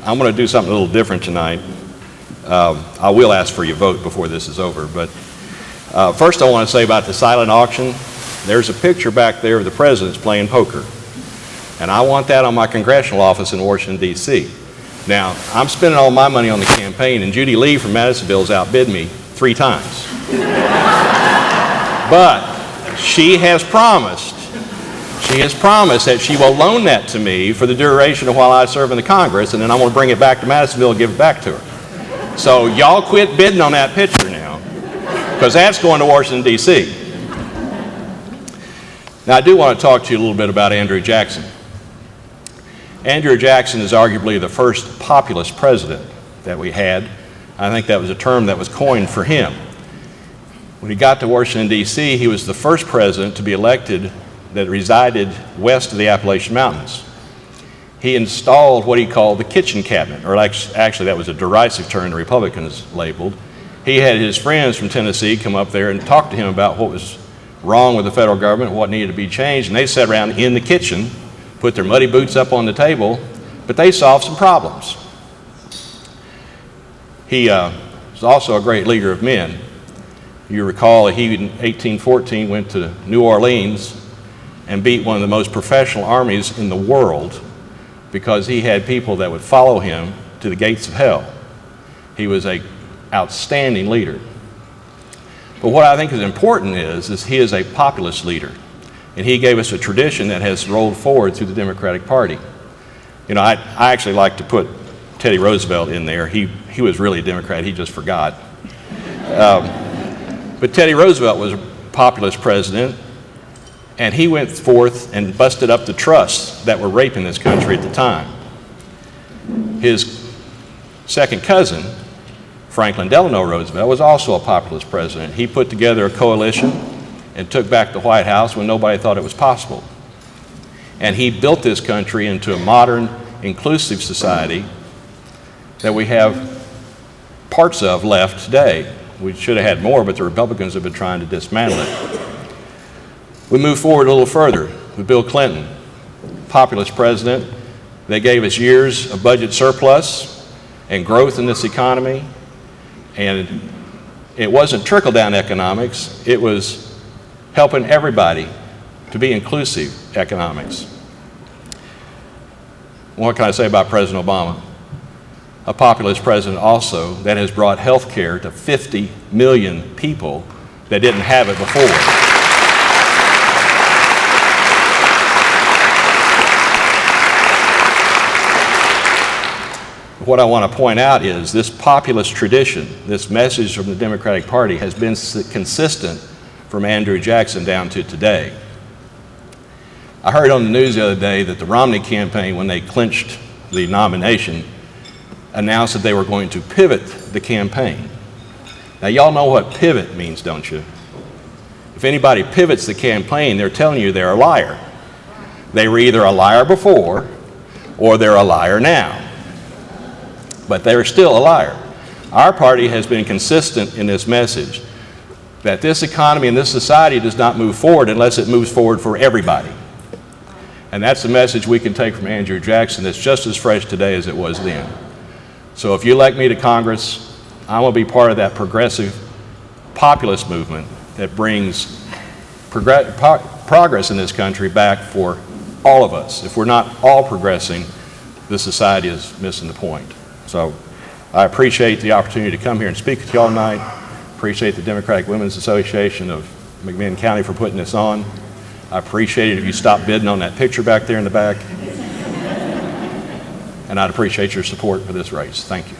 I'm going to do something a little different tonight. I will ask for your vote before this is over, but first I want to say about the silent auction. There's a picture back there of the presidents playing poker, and I want that on my congressional office in Washington, D.C. Now, I'm spending all my money on the campaign, and Judy Lee from Madisonville's outbid me 3 times. But she has promised that she will loan that to me for the duration of while I serve in the Congress, and then I'm going to bring it back to Madisonville and give it back to her. So y'all quit bidding on that picture now, because that's going to Washington, D.C. Now, I do want to talk to you a little bit about Andrew Jackson. Andrew Jackson is arguably the first populist president that we had. I think that was a term that was coined for him. When he got to Washington, D.C., he was the first president to be elected that resided west of the Appalachian Mountains. He installed what he called the kitchen cabinet, or actually that was a derisive term the Republicans labeled. He had his friends from Tennessee come up there and talk to him about what was wrong with the federal government, what needed to be changed, and they sat around in the kitchen, put their muddy boots up on the table, but they solved some problems. He was also a great leader of men. You recall he, in 1814, went to New Orleans and beat one of the most professional armies in the world because he had people that would follow him to the gates of hell. He was an outstanding leader. But what I think is important is he is a populist leader, and he gave us a tradition that has rolled forward through the Democratic Party. You know, I actually like to put Teddy Roosevelt in there. He was really a Democrat, he just forgot. But Teddy Roosevelt was a populist president, and he went forth and busted up the trusts that were raping this country at the time. His second cousin, Franklin Delano Roosevelt, was also a populist president. He put together a coalition and took back the White House when nobody thought it was possible. And he built this country into a modern, inclusive society that we have parts of left today. We should have had more, but the Republicans have been trying to dismantle it. We move forward a little further with Bill Clinton, populist president. They gave us years of budget surplus and growth in this economy. And it wasn't trickle-down economics, it was helping everybody to be inclusive economics. What can I say about President Obama? A populist president also that has brought health care to 50 million people that didn't have it before. What I want to point out is this populist tradition, this message from the Democratic Party has been consistent from Andrew Jackson down to today. I heard on the news the other day that the Romney campaign, when they clinched the nomination, announced that they were going to pivot the campaign. Now, y'all know what pivot means, don't you? If anybody pivots the campaign, they're telling you they're a liar. They were either a liar before or they're a liar now. But they're still a liar. Our party has been consistent in this message that this economy and this society does not move forward unless it moves forward for everybody. And that's the message we can take from Andrew Jackson that's just as fresh today as it was then. So if you elect me to Congress, I will be part of that progressive populist movement that brings progress in this country back for all of us. If we're not all progressing, this society is missing the point. So I appreciate the opportunity to come here and speak with y'all tonight. Appreciate the Democratic Women's Association of McMinn County for putting this on. I appreciate it if you stop bidding on that picture back there in the back. And I'd appreciate your support for this race. Thank you.